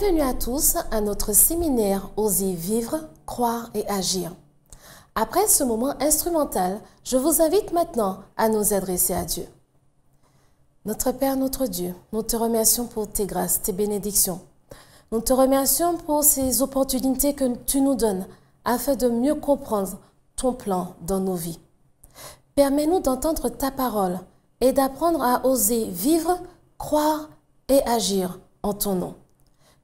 Bienvenue à tous à notre séminaire Oser vivre, croire et agir. Après ce moment instrumental, je vous invite maintenant à nous adresser à Dieu. Notre Père, notre Dieu, nous te remercions pour tes grâces, tes bénédictions. Nous te remercions pour ces opportunités que tu nous donnes afin de mieux comprendre ton plan dans nos vies. Permets-nous d'entendre ta parole et d'apprendre à oser vivre, croire et agir en ton nom.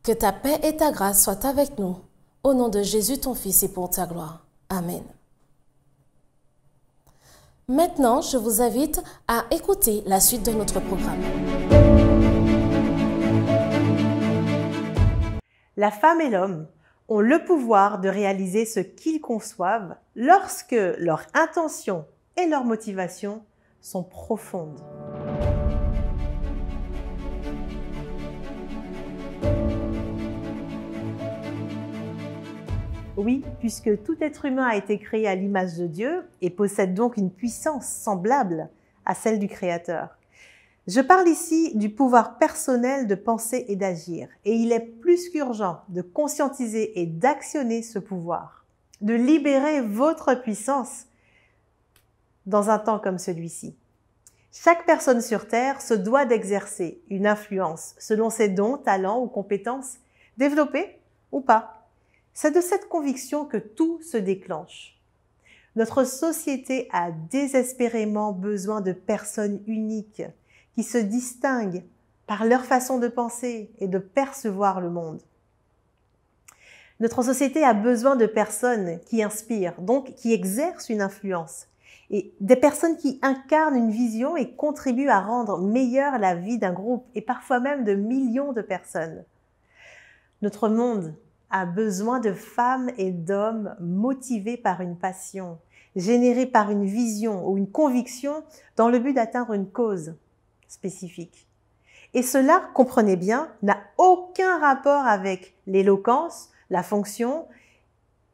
Que ta paix et ta grâce soient avec nous, au nom de Jésus ton Fils et pour ta gloire. Amen. Maintenant, je vous invite à écouter la suite de notre programme. La femme et l'homme ont le pouvoir de réaliser ce qu'ils conçoivent lorsque leurs intentions et leurs motivations sont profondes. Oui, puisque tout être humain a été créé à l'image de Dieu et possède donc une puissance semblable à celle du Créateur. Je parle ici du pouvoir personnel de penser et d'agir, et il est plus qu'urgent de conscientiser et d'actionner ce pouvoir, de libérer votre puissance dans un temps comme celui-ci. Chaque personne sur Terre se doit d'exercer une influence selon ses dons, talents ou compétences, développés ou pas. C'est de cette conviction que tout se déclenche. Notre société a désespérément besoin de personnes uniques qui se distinguent par leur façon de penser et de percevoir le monde. Notre société a besoin de personnes qui inspirent, donc qui exercent une influence, et des personnes qui incarnent une vision et contribuent à rendre meilleure la vie d'un groupe et parfois même de millions de personnes. Notre monde a besoin de femmes et d'hommes motivés par une passion, générés par une vision ou une conviction dans le but d'atteindre une cause spécifique. Et cela, comprenez bien, n'a aucun rapport avec l'éloquence, la fonction,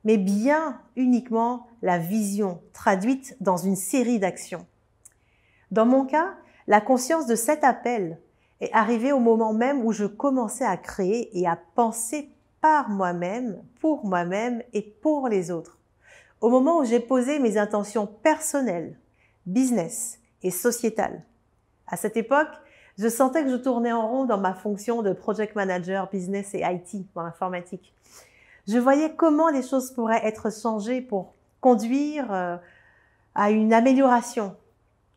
mais bien uniquement la vision traduite dans une série d'actions. Dans mon cas, la conscience de cet appel est arrivée au moment même où je commençais à créer et à penser par moi-même, pour moi-même et pour les autres. Au moment où j'ai posé mes intentions personnelles, business et sociétales. À cette époque, je sentais que je tournais en rond dans ma fonction de project manager, business et IT dans l'informatique. Je voyais comment les choses pourraient être changées pour conduire à une amélioration,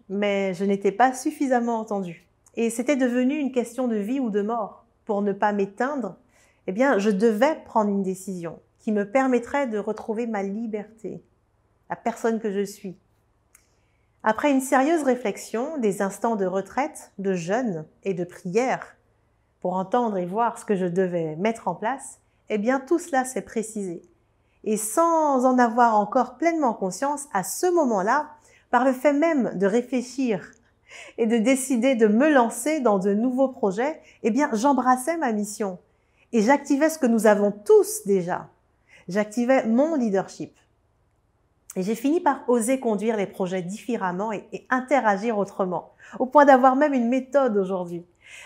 mais je n'étais pas suffisamment entendue. Et c'était devenu une question de vie ou de mort. Pour ne pas m'éteindre, eh bien, je devais prendre une décision qui me permettrait de retrouver ma liberté, la personne que je suis. Après une sérieuse réflexion, des instants de retraite, de jeûne et de prière, pour entendre et voir ce que je devais mettre en place, eh bien, tout cela s'est précisé. Et sans en avoir encore pleinement conscience, à ce moment-là, par le fait même de réfléchir et de décider de me lancer dans de nouveaux projets, eh bien, j'embrassais ma mission. Et j'activais ce que nous avons tous déjà. J'activais mon leadership. Et j'ai fini par oser conduire les projets différemment et interagir autrement, au point d'avoir même une méthode aujourd'hui.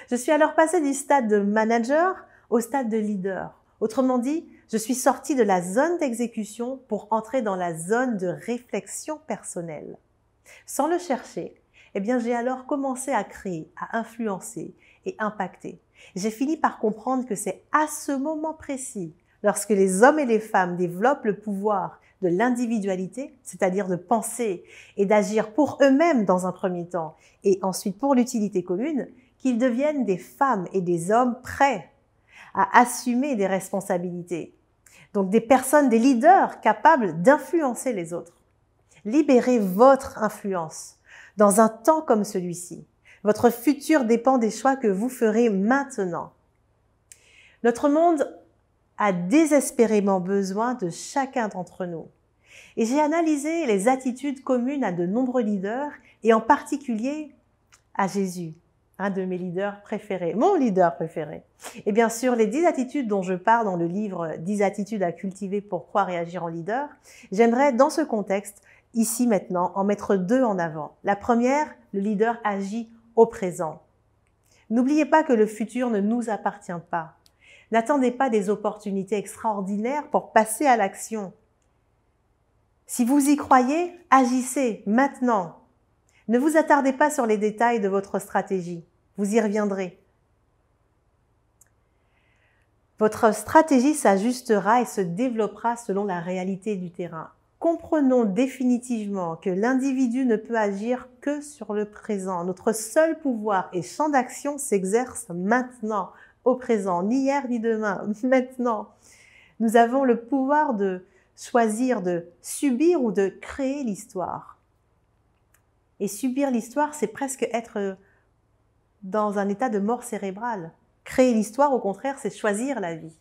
Je suis alors passée du stade de manager au stade de leader. Autrement dit, je suis sortie de la zone d'exécution pour entrer dans la zone de réflexion personnelle. Sans le chercher, eh bien, j'ai alors commencé à créer, à influencer et impacter. J'ai fini par comprendre que c'est à ce moment précis, lorsque les hommes et les femmes développent le pouvoir de l'individualité, c'est-à-dire de penser et d'agir pour eux-mêmes dans un premier temps, et ensuite pour l'utilité commune, qu'ils deviennent des femmes et des hommes prêts à assumer des responsabilités. Donc des personnes, des leaders capables d'influencer les autres. Libérez votre influence dans un temps comme celui-ci. Votre futur dépend des choix que vous ferez maintenant. Notre monde a désespérément besoin de chacun d'entre nous. Et j'ai analysé les attitudes communes à de nombreux leaders, et en particulier à Jésus, un de mes leaders préférés, mon leader préféré. Et bien sûr, les 10 attitudes dont je parle dans le livre « 10 attitudes à cultiver pour croire et agir en leader », j'aimerais dans ce contexte, ici maintenant, en mettre 2 en avant. La première, le leader agit au présent. N'oubliez pas que le futur ne nous appartient pas. N'attendez pas des opportunités extraordinaires pour passer à l'action. Si vous y croyez, agissez maintenant. Ne vous attardez pas sur les détails de votre stratégie. Vous y reviendrez. Votre stratégie s'ajustera et se développera selon la réalité du terrain. Comprenons définitivement que l'individu ne peut agir que sur le présent. Notre seul pouvoir et champ d'action s'exerce maintenant, au présent, ni hier ni demain, maintenant. Nous avons le pouvoir de choisir de subir ou de créer l'histoire. Et subir l'histoire, c'est presque être dans un état de mort cérébrale. Créer l'histoire, au contraire, c'est choisir la vie.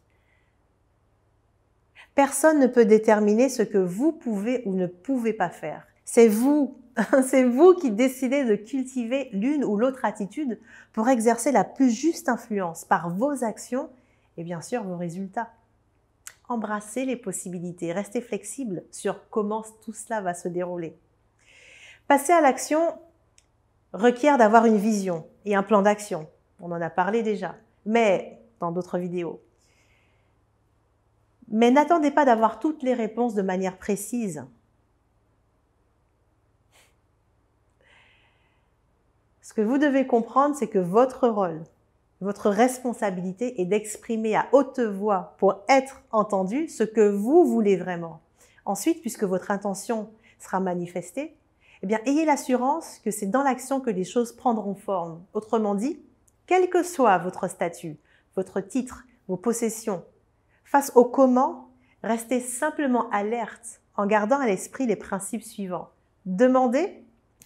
Personne ne peut déterminer ce que vous pouvez ou ne pouvez pas faire. C'est vous qui décidez de cultiver l'une ou l'autre attitude pour exercer la plus juste influence par vos actions et bien sûr vos résultats. Embrassez les possibilités, restez flexible sur comment tout cela va se dérouler. Passer à l'action requiert d'avoir une vision et un plan d'action. On en a parlé déjà, mais dans d'autres vidéos. Mais n'attendez pas d'avoir toutes les réponses de manière précise. Ce que vous devez comprendre, c'est que votre rôle, votre responsabilité est d'exprimer à haute voix pour être entendu ce que vous voulez vraiment. Ensuite, puisque votre intention sera manifestée, eh bien, ayez l'assurance que c'est dans l'action que les choses prendront forme. Autrement dit, quel que soit votre statut, votre titre, vos possessions, face au comment, restez simplement alerte en gardant à l'esprit les principes suivants. Demandez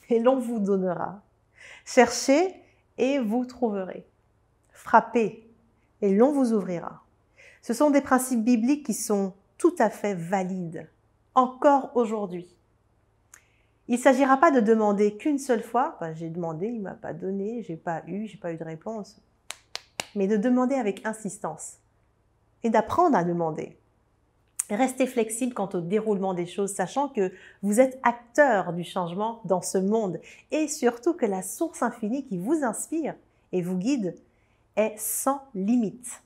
et l'on vous donnera. Cherchez et vous trouverez. Frappez et l'on vous ouvrira. Ce sont des principes bibliques qui sont tout à fait valides, encore aujourd'hui. Il ne s'agira pas de demander qu'une seule fois, j'ai demandé, il ne m'a pas donné, j'ai pas eu de réponse, mais de demander avec insistance et d'apprendre à demander. Restez flexible quant au déroulement des choses, sachant que vous êtes acteur du changement dans ce monde et surtout que la source infinie qui vous inspire et vous guide est sans limite.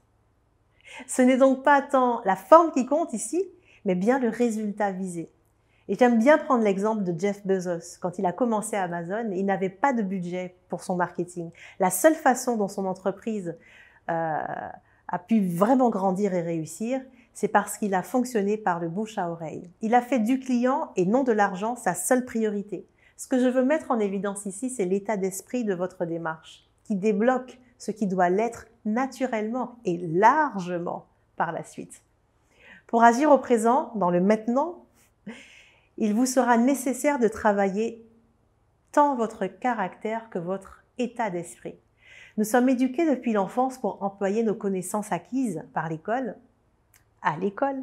Ce n'est donc pas tant la forme qui compte ici, mais bien le résultat visé. Et j'aime bien prendre l'exemple de Jeff Bezos. Quand il a commencé à Amazon, il n'avait pas de budget pour son marketing. La seule façon dont son entreprise a pu vraiment grandir et réussir, c'est parce qu'il a fonctionné par le bouche à oreille. Il a fait du client et non de l'argent sa seule priorité. Ce que je veux mettre en évidence ici, c'est l'état d'esprit de votre démarche, qui débloque ce qui doit l'être naturellement et largement par la suite. Pour agir au présent, dans le maintenant, il vous sera nécessaire de travailler tant votre caractère que votre état d'esprit. Nous sommes éduqués depuis l'enfance pour employer nos connaissances acquises par l'école, à l'école,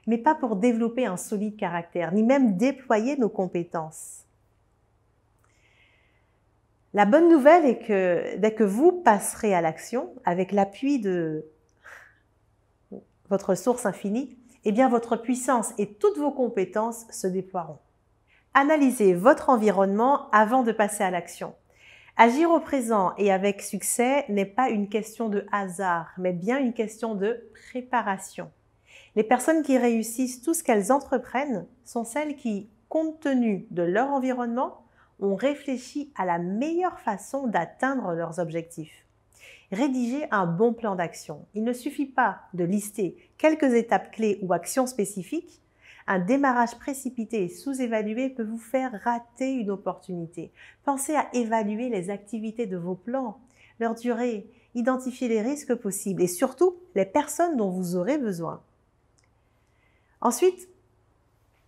mais pas pour développer un solide caractère, ni même déployer nos compétences. La bonne nouvelle est que dès que vous passerez à l'action, avec l'appui de votre source infinie, eh bien votre puissance et toutes vos compétences se déploieront. Analysez votre environnement avant de passer à l'action. Agir au présent et avec succès n'est pas une question de hasard, mais bien une question de préparation. Les personnes qui réussissent tout ce qu'elles entreprennent sont celles qui, compte tenu de leur environnement, ont réfléchi à la meilleure façon d'atteindre leurs objectifs. Rédigez un bon plan d'action. Il ne suffit pas de lister quelques étapes clés ou actions spécifiques. Un démarrage précipité et sous-évalué peut vous faire rater une opportunité. Pensez à évaluer les activités de vos plans, leur durée, identifier les risques possibles et surtout les personnes dont vous aurez besoin. Ensuite,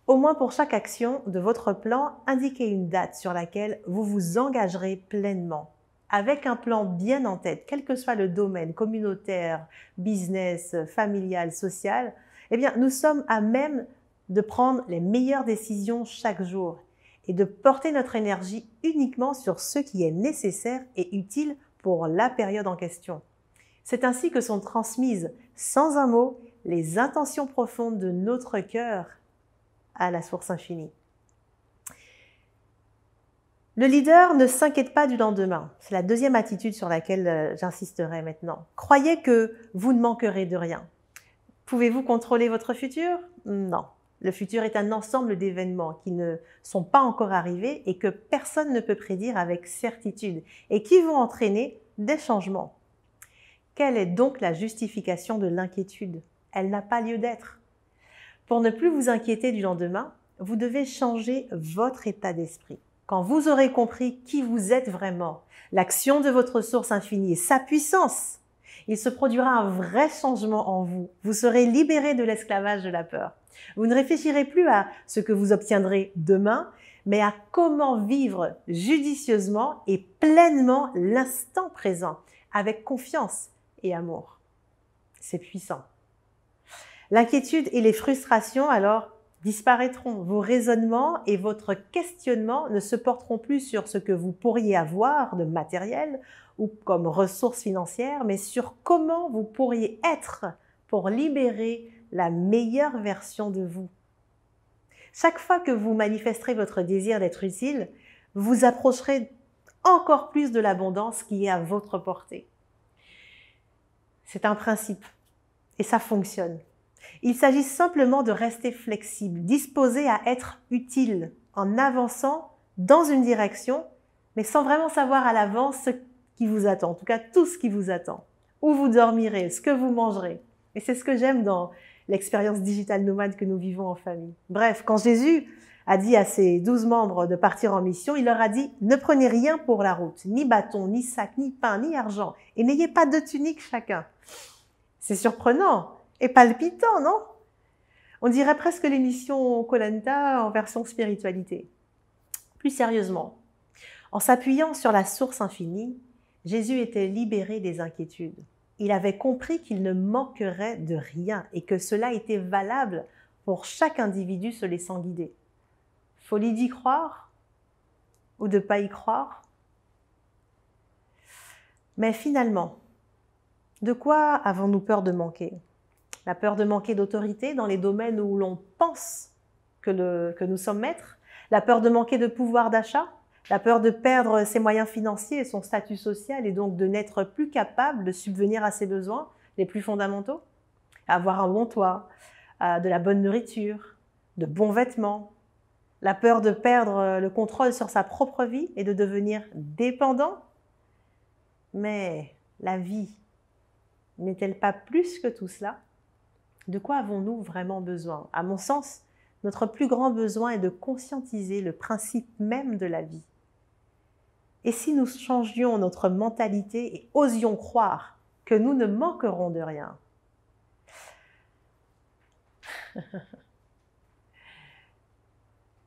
au moins pour chaque action de votre plan, indiquez une date sur laquelle vous vous engagerez pleinement. Avec un plan bien en tête, quel que soit le domaine, communautaire, business, familial, social, eh bien, nous sommes à même de prendre les meilleures décisions chaque jour et de porter notre énergie uniquement sur ce qui est nécessaire et utile pour la période en question. C'est ainsi que sont transmises, sans un mot, les intentions profondes de notre cœur à la source infinie. Le leader ne s'inquiète pas du lendemain. C'est la deuxième attitude sur laquelle j'insisterai maintenant. Croyez que vous ne manquerez de rien. Pouvez-vous contrôler votre futur? Non. Le futur est un ensemble d'événements qui ne sont pas encore arrivés et que personne ne peut prédire avec certitude et qui vont entraîner des changements. Quelle est donc la justification de l'inquiétude? Elle n'a pas lieu d'être. Pour ne plus vous inquiéter du lendemain, vous devez changer votre état d'esprit. Quand vous aurez compris qui vous êtes vraiment, l'action de votre source infinie et sa puissance, il se produira un vrai changement en vous. Vous serez libéré de l'esclavage de la peur. Vous ne réfléchirez plus à ce que vous obtiendrez demain, mais à comment vivre judicieusement et pleinement l'instant présent, avec confiance et amour. C'est puissant. L'inquiétude et les frustrations, alors, disparaîtront. Vos raisonnements et votre questionnement ne se porteront plus sur ce que vous pourriez avoir de matériel ou comme ressources financières, mais sur comment vous pourriez être pour libérer la meilleure version de vous. Chaque fois que vous manifesterez votre désir d'être utile, vous approcherez encore plus de l'abondance qui est à votre portée. C'est un principe et ça fonctionne. Il s'agit simplement de rester flexible, disposé à être utile en avançant dans une direction, mais sans vraiment savoir à l'avance ce qui vous attend, en tout cas tout ce qui vous attend, où vous dormirez, ce que vous mangerez. Et c'est ce que j'aime dans l'expérience digitale nomade que nous vivons en famille. Bref, quand Jésus a dit à ses 12 membres de partir en mission, il leur a dit « Ne prenez rien pour la route, ni bâton, ni sac, ni pain, ni argent, et n'ayez pas de tunique chacun. » C'est surprenant et palpitant, non? On dirait presque l'émission Koh-Lanta en version spiritualité. Plus sérieusement, en s'appuyant sur la source infinie, Jésus était libéré des inquiétudes. Il avait compris qu'il ne manquerait de rien et que cela était valable pour chaque individu se laissant guider. Folie d'y croire ou de ne pas y croire? Mais finalement, de quoi avons-nous peur de manquer? La peur de manquer d'autorité dans les domaines où l'on pense que nous sommes maîtres? La peur de manquer de pouvoir d'achat? La peur de perdre ses moyens financiers et son statut social et donc de n'être plus capable de subvenir à ses besoins les plus fondamentaux? Avoir un bon toit, de la bonne nourriture, de bons vêtements. La peur de perdre le contrôle sur sa propre vie et de devenir dépendant? Mais la vie n'est-elle pas plus que tout cela? De quoi avons-nous vraiment besoin? À mon sens, notre plus grand besoin est de conscientiser le principe même de la vie. Et si nous changions notre mentalité et osions croire que nous ne manquerons de rien?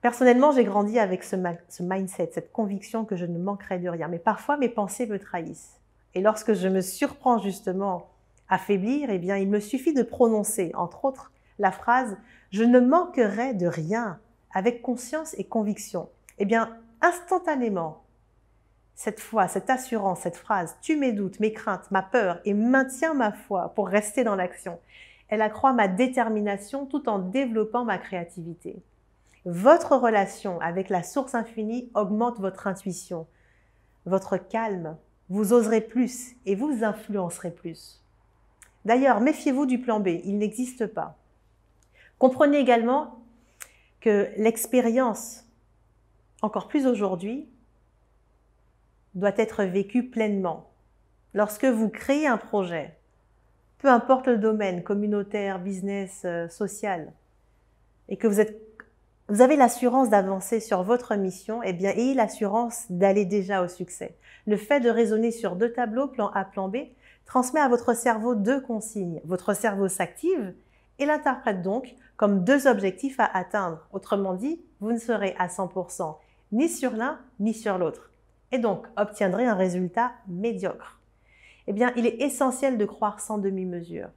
Personnellement, j'ai grandi avec ce mindset, cette conviction que je ne manquerai de rien. Mais parfois, mes pensées me trahissent. Et lorsque je me surprends justement à faiblir, eh bien, il me suffit de prononcer, entre autres, la phrase « Je ne manquerai de rien » avec conscience et conviction. Eh bien, instantanément, cette foi, cette assurance, cette phrase tue mes doutes, mes craintes, ma peur et maintient ma foi pour rester dans l'action. Elle accroît ma détermination tout en développant ma créativité. Votre relation avec la source infinie augmente votre intuition, votre calme. Vous oserez plus et vous influencerez plus. D'ailleurs, méfiez-vous du plan B, il n'existe pas. Comprenez également que l'expérience, encore plus aujourd'hui, doit être vécue pleinement. Lorsque vous créez un projet, peu importe le domaine, communautaire, business, social, et que vous avez l'assurance d'avancer sur votre mission, eh bien, ayez l'assurance d'aller déjà au succès. Le fait de raisonner sur 2 tableaux, plan A, plan B, transmet à votre cerveau 2 consignes. Votre cerveau s'active et l'interprète donc comme 2 objectifs à atteindre. Autrement dit, vous ne serez à 100% ni sur l'un ni sur l'autre. Et donc, obtiendrez un résultat médiocre. Eh bien, il est essentiel de croire sans demi-mesure.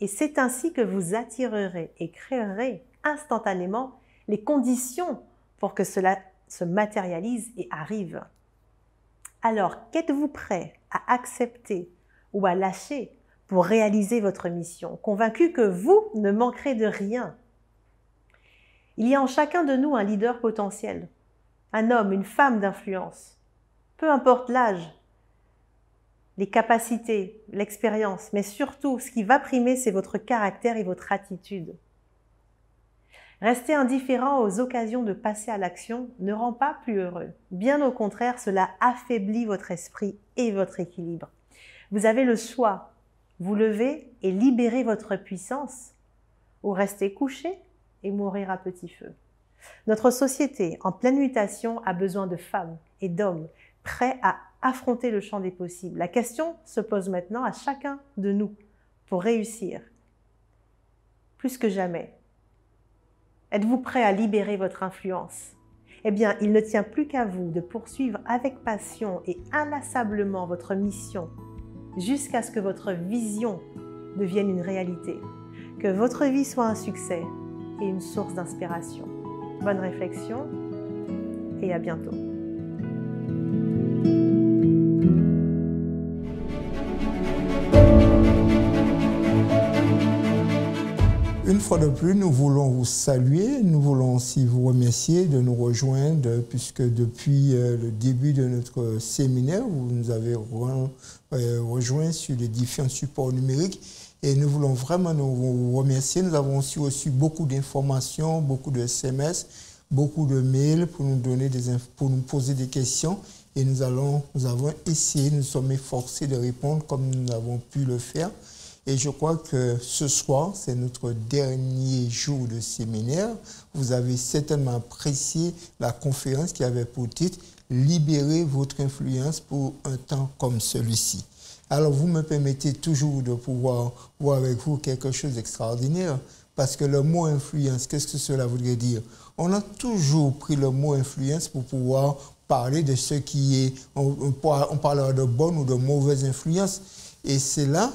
Et c'est ainsi que vous attirerez et créerez instantanément les conditions pour que cela se matérialise et arrive. Alors, qu'êtes-vous prêt à accepter ou à lâcher pour réaliser votre mission, convaincu que vous ne manquerez de rien? Il y a en chacun de nous un leader potentiel, un homme, une femme d'influence. Peu importe l'âge, les capacités, l'expérience, mais surtout, ce qui va primer, c'est votre caractère et votre attitude. Rester indifférent aux occasions de passer à l'action ne rend pas plus heureux. Bien au contraire, cela affaiblit votre esprit et votre équilibre. Vous avez le choix, vous lever et libérer votre puissance, ou rester couché et mourir à petit feu. Notre société, en pleine mutation, a besoin de femmes et d'hommes prêts à affronter le champ des possibles. La question se pose maintenant à chacun de nous pour réussir. Plus que jamais, êtes-vous prêt à libérer votre influence? Eh bien, il ne tient plus qu'à vous de poursuivre avec passion et inlassablement votre mission jusqu'à ce que votre vision devienne une réalité, que votre vie soit un succès et une source d'inspiration. Bonne réflexion et à bientôt. Une fois de plus, nous voulons vous saluer, nous voulons aussi vous remercier de nous rejoindre, puisque depuis le début de notre séminaire, vous nous avez rejoints sur les différents supports numériques et nous voulons vraiment vous remercier. Nous avons aussi reçu beaucoup d'informations, beaucoup de SMS, beaucoup de mails pour nous donner pour nous poser des questions et nous avons essayé, nous sommes efforcés de répondre comme nous avons pu le faire. Et je crois que ce soir, c'est notre dernier jour de séminaire. Vous avez certainement apprécié la conférence qui avait pour titre « Libérez votre influence pour un temps comme celui-ci ». Alors, vous me permettez toujours de pouvoir voir avec vous quelque chose d'extraordinaire, parce que le mot « influence », qu'est-ce que cela voudrait dire? On a toujours pris le mot « influence » pour pouvoir parler de ce qui est... On parlera de bonne ou de mauvaise influence. Et c'est là,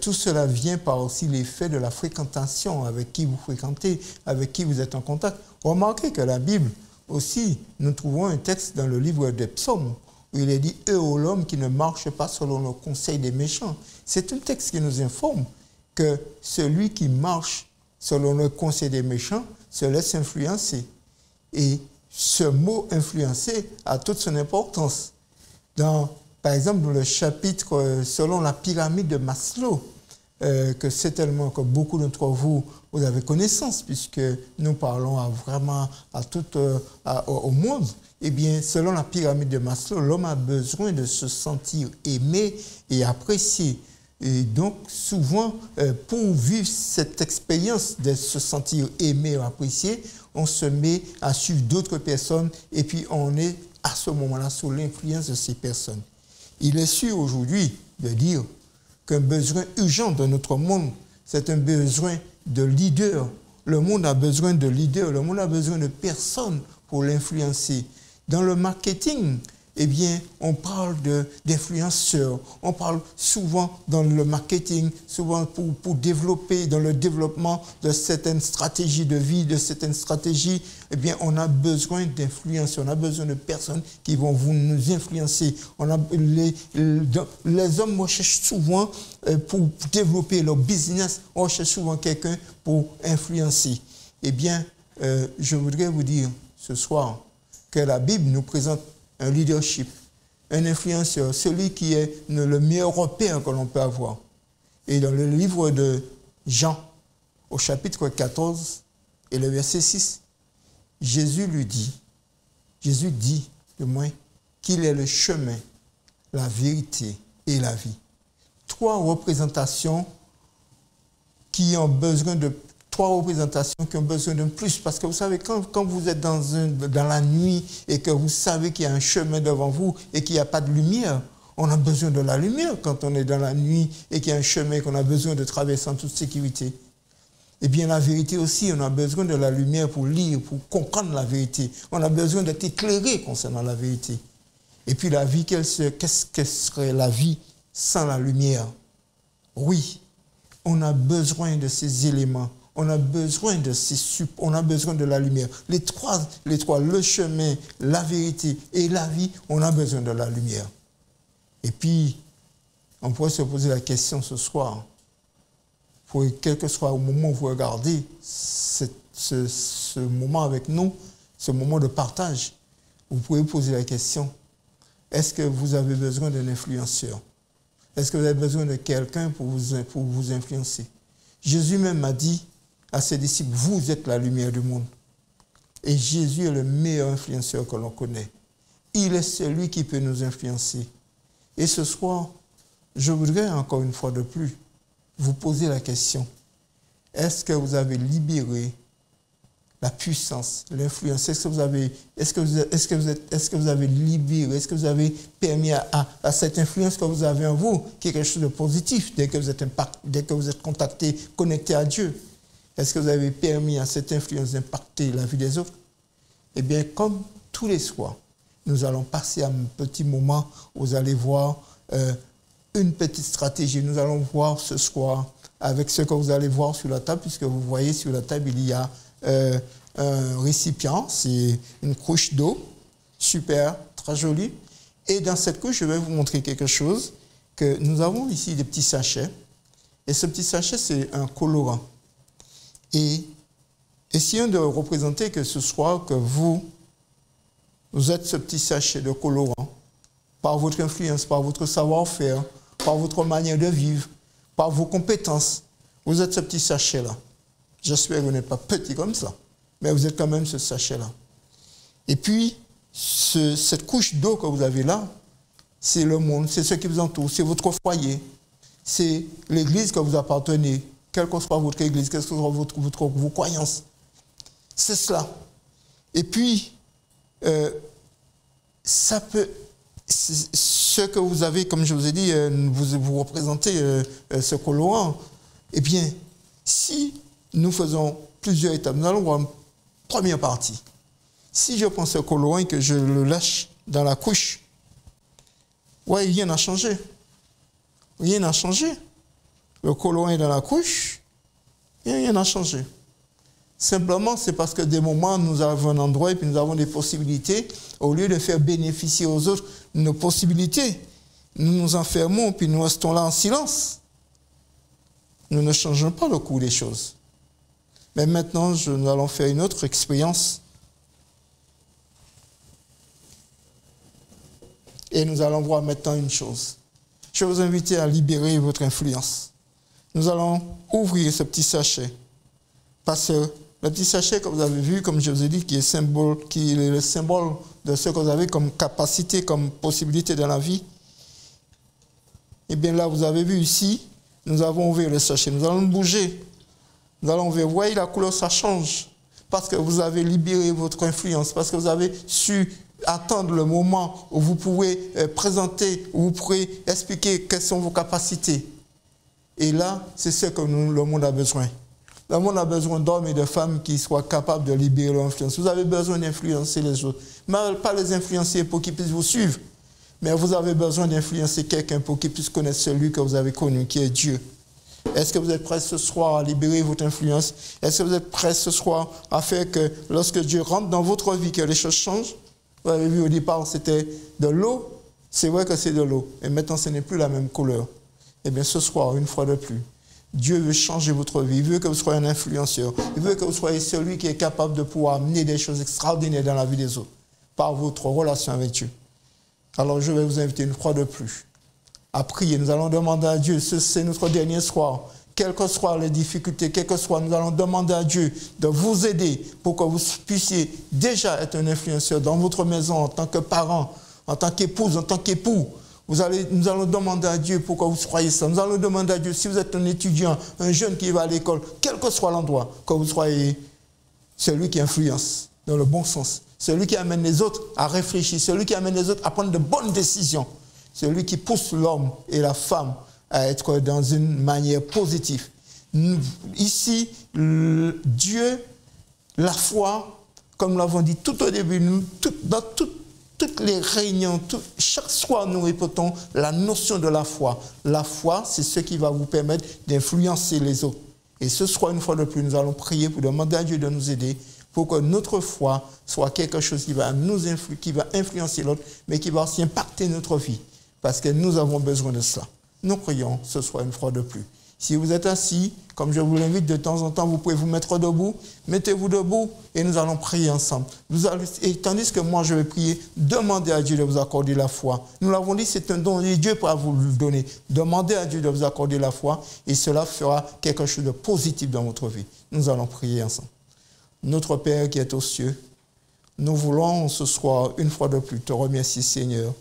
tout cela vient par aussi l'effet de la fréquentation, avec qui vous fréquentez, avec qui vous êtes en contact. Remarquez que la Bible aussi, nous trouvons un texte dans le livre des Psaumes, où il est dit « Heureux l'homme qui ne marche pas selon le conseil des méchants ». C'est un texte qui nous informe que celui qui marche selon le conseil des méchants se laisse influencer. Et ce mot « influencer » a toute son importance. Par exemple, dans le chapitre selon la pyramide de Maslow, que certainement que beaucoup d'entre vous avez connaissance, puisque nous parlons vraiment au monde, eh bien, selon la pyramide de Maslow, l'homme a besoin de se sentir aimé et apprécié. Et donc, souvent, pour vivre cette expérience de se sentir aimé et apprécié, on se met à suivre d'autres personnes et puis on est à ce moment-là sous l'influence de ces personnes. Il est sûr aujourd'hui de dire qu'un besoin urgent de notre monde, c'est un besoin de leader. Le monde a besoin de leaders, le monde a besoin de personnes pour l'influencer. Dans le marketing, eh bien, on parle d'influenceurs. On parle souvent dans le marketing, souvent pour développer, dans le développement de certaines stratégies de vie, de certaines stratégies, eh bien, on a besoin d'influenceurs, on a besoin de personnes qui vont nous influencer. Les hommes recherchent souvent, pour développer leur business, on recherche souvent quelqu'un pour influencer. Eh bien, je voudrais vous dire ce soir que la Bible nous présente un leadership, un influenceur, celui qui est le meilleur repère que l'on peut avoir. Et dans le livre de Jean, au chapitre 14 et le verset 6, Jésus dit de moins qu'il est le chemin, la vérité et la vie. Trois représentations qui ont besoin de plus. Parce que vous savez, quand vous êtes dans la nuit et que vous savez qu'il y a un chemin devant vous et qu'il n'y a pas de lumière, on a besoin de la lumière quand on est dans la nuit et qu'il y a un chemin qu'on a besoin de traverser en toute sécurité. Eh bien, la vérité aussi, on a besoin de la lumière pour lire, pour comprendre la vérité. On a besoin d'être éclairé concernant la vérité. Et puis la vie, qu'est-ce que serait la vie sans la lumière? Oui, on a besoin de ces éléments. On a besoin de la lumière. Les trois, le chemin, la vérité et la vie, on a besoin de la lumière. Et puis, on pourrait se poser la question ce soir, quel que soit le moment où vous regardez ce moment avec nous, ce moment de partage, vous pouvez poser la question, est-ce que vous avez besoin d'un influenceur? Est-ce que vous avez besoin de quelqu'un pour vous influencer? Jésus même a dit à ses disciples, vous êtes la lumière du monde. Et Jésus est le meilleur influenceur que l'on connaît. Il est celui qui peut nous influencer. Et ce soir, je voudrais encore une fois de plus vous poser la question, est-ce que vous avez libéré la puissance, l'influence? Est-ce que vous avez libéré, est-ce que vous avez permis à cette influence que vous avez en vous, qui est quelque chose de positif, dès que vous êtes contacté, connecté à Dieu, est-ce que vous avez permis à cette influence d'impacter la vie des autres? Eh bien, comme tous les soirs, nous allons passer un petit moment où vous allez voir une petite stratégie. Nous allons voir ce soir avec ce que vous allez voir sur la table, puisque vous voyez sur la table, il y a un récipient, c'est une couche d'eau, super, très jolie. Et dans cette couche, je vais vous montrer quelque chose, que nous avons ici des petits sachets. Et ce petit sachet, c'est un colorant. Et essayons de représenter que ce soir, que vous êtes ce petit sachet de colorant, par votre influence, par votre savoir-faire, par votre manière de vivre, par vos compétences. Vous êtes ce petit sachet-là. J'espère que vous n'êtes pas petit comme ça, mais vous êtes quand même ce sachet-là. Et puis, cette couche d'eau que vous avez là, c'est le monde, c'est ce qui vous entoure, c'est votre foyer, c'est l'église que vous appartenez, quelle que soit votre église, quelles que soient vos croyances. C'est cela. Et puis, ça peut... Ce que vous avez, comme je vous ai dit, vous représentez ce colorant. Eh bien, si nous faisons plusieurs étapes, nous allons voir une première partie. Si je prends ce colorant et que je le lâche dans la couche, ouais, rien n'a changé. Rien n'a changé. Le colorant est dans la couche, et rien n'a changé. Simplement, c'est parce que des moments, nous avons un endroit et puis nous avons des possibilités. Au lieu de faire bénéficier aux autres nos possibilités, nous nous enfermons puis nous restons là en silence. Nous ne changeons pas le cours des choses. Mais maintenant, nous allons faire une autre expérience. Et nous allons voir maintenant une chose. Je vais vous inviter à libérer votre influence. Nous allons ouvrir ce petit sachet. Parce que le petit sachet que vous avez vu, comme je vous ai dit, qui est le symbole de ce que vous avez comme capacité, comme possibilité dans la vie. Et bien là, vous avez vu ici, nous avons ouvert le sachet. Nous allons bouger. Nous allons voir, vous voyez, la couleur, ça change. Parce que vous avez libéré votre influence, parce que vous avez su attendre le moment où vous pouvez présenter, où vous pourrez expliquer quelles sont vos capacités. Et là, c'est ce que le monde a besoin. Le monde a besoin d'hommes et de femmes qui soient capables de libérer leur influence. Vous avez besoin d'influencer les autres. Mais pas les influencer pour qu'ils puissent vous suivre. Mais vous avez besoin d'influencer quelqu'un pour qu'il puisse connaître celui que vous avez connu, qui est Dieu. Est-ce que vous êtes prêts ce soir à libérer votre influence? Est-ce que vous êtes prêts ce soir à faire que lorsque Dieu rentre dans votre vie, que les choses changent? Vous avez vu au départ, c'était de l'eau. C'est vrai que c'est de l'eau. Et maintenant, ce n'est plus la même couleur. Eh bien, ce soir, une fois de plus, Dieu veut changer votre vie. Il veut que vous soyez un influenceur. Il veut que vous soyez celui qui est capable de pouvoir amener des choses extraordinaires dans la vie des autres par votre relation avec Dieu. Alors, je vais vous inviter une fois de plus à prier. Nous allons demander à Dieu, c'est notre dernier soir. Quelles que soient les difficultés, quelles que soient, nous allons demander à Dieu de vous aider pour que vous puissiez déjà être un influenceur dans votre maison en tant que parent, en tant qu'épouse, en tant qu'époux. Nous allons demander à Dieu pour que vous soyez ça. Nous allons demander à Dieu, si vous êtes un étudiant, un jeune qui va à l'école, quel que soit l'endroit, que vous soyez celui qui influence dans le bon sens, celui qui amène les autres à réfléchir, celui qui amène les autres à prendre de bonnes décisions, celui qui pousse l'homme et la femme à être dans une manière positive. Ici, Dieu, la foi, comme nous l'avons dit tout au début, dans toutes les réunions, chaque soir, nous répétons la notion de la foi. La foi, c'est ce qui va vous permettre d'influencer les autres. Et ce soir, une fois de plus, nous allons prier pour demander à Dieu de nous aider pour que notre foi soit quelque chose qui va influencer l'autre, mais qui va aussi impacter notre vie. Parce que nous avons besoin de cela. Nous prions ce soir une fois de plus. Si vous êtes assis, comme je vous l'invite de temps en temps, vous pouvez vous mettre debout. Mettez-vous debout et nous allons prier ensemble. Et tandis que moi je vais prier, demandez à Dieu de vous accorder la foi. Nous l'avons dit, c'est un don et Dieu pourra vous le donner. Demandez à Dieu de vous accorder la foi et cela fera quelque chose de positif dans votre vie. Nous allons prier ensemble. Notre Père qui est aux cieux, nous voulons ce soir, une fois de plus, te remercier, Seigneur,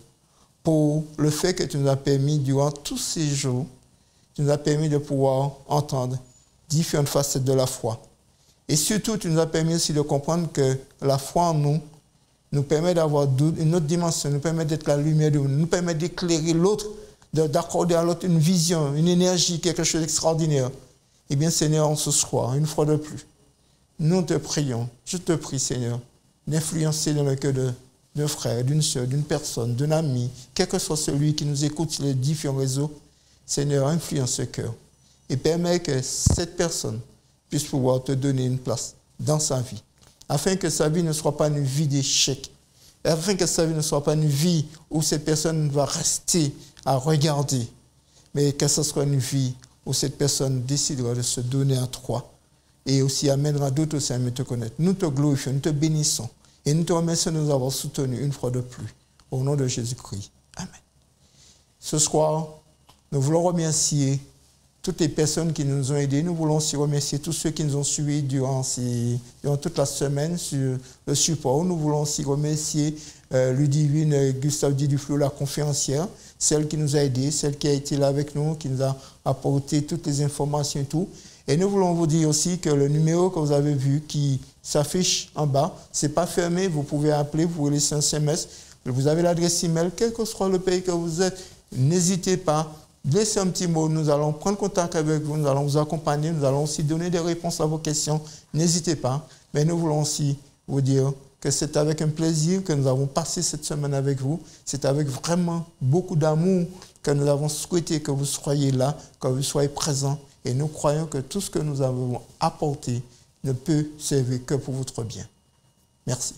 pour le fait que tu nous as permis, durant tous ces jours, tu nous as permis de pouvoir entendre différentes facettes de la foi. Et surtout, tu nous as permis aussi de comprendre que la foi en nous nous permet d'avoir une autre dimension, nous permet d'être la lumière de nous, nous permet d'éclairer l'autre, d'accorder à l'autre une vision, une énergie, quelque chose d'extraordinaire. Eh bien, Seigneur, ce soir, une fois de plus, nous te prions, je te prie, Seigneur, d'influencer dans le cœur d'un frère, d'une soeur, d'une personne, d'un ami, quel que soit celui qui nous écoute sur les différents réseaux. Seigneur, influence ce cœur et permet que cette personne puisse pouvoir te donner une place dans sa vie, afin que sa vie ne soit pas une vie d'échec, afin que sa vie ne soit pas une vie où cette personne va rester à regarder, mais que ce soit une vie où cette personne décidera de se donner à toi et aussi amènera d'autres aussi à mieux te connaître. Nous te glorifions, nous te bénissons et nous te remercions de nous avoir soutenus une fois de plus. Au nom de Jésus-Christ. Amen. Ce soir, nous voulons remercier toutes les personnes qui nous ont aidés. Nous voulons aussi remercier tous ceux qui nous ont suivis durant toute la semaine sur le support. Nous voulons aussi remercier Ludivine Gustave Duflo, la conférencière, celle qui nous a aidés, celle qui a été là avec nous, qui nous a apporté toutes les informations et tout. Et nous voulons vous dire aussi que le numéro que vous avez vu qui s'affiche en bas, ce n'est pas fermé, vous pouvez appeler, vous pouvez laisser un SMS, vous avez l'adresse email, quel que soit le pays que vous êtes, n'hésitez pas. Laissez un petit mot, nous allons prendre contact avec vous, nous allons vous accompagner, nous allons aussi donner des réponses à vos questions. N'hésitez pas, mais nous voulons aussi vous dire que c'est avec un plaisir que nous avons passé cette semaine avec vous. C'est avec vraiment beaucoup d'amour que nous avons souhaité que vous soyez là, que vous soyez présents. Et nous croyons que tout ce que nous avons apporté ne peut servir que pour votre bien. Merci.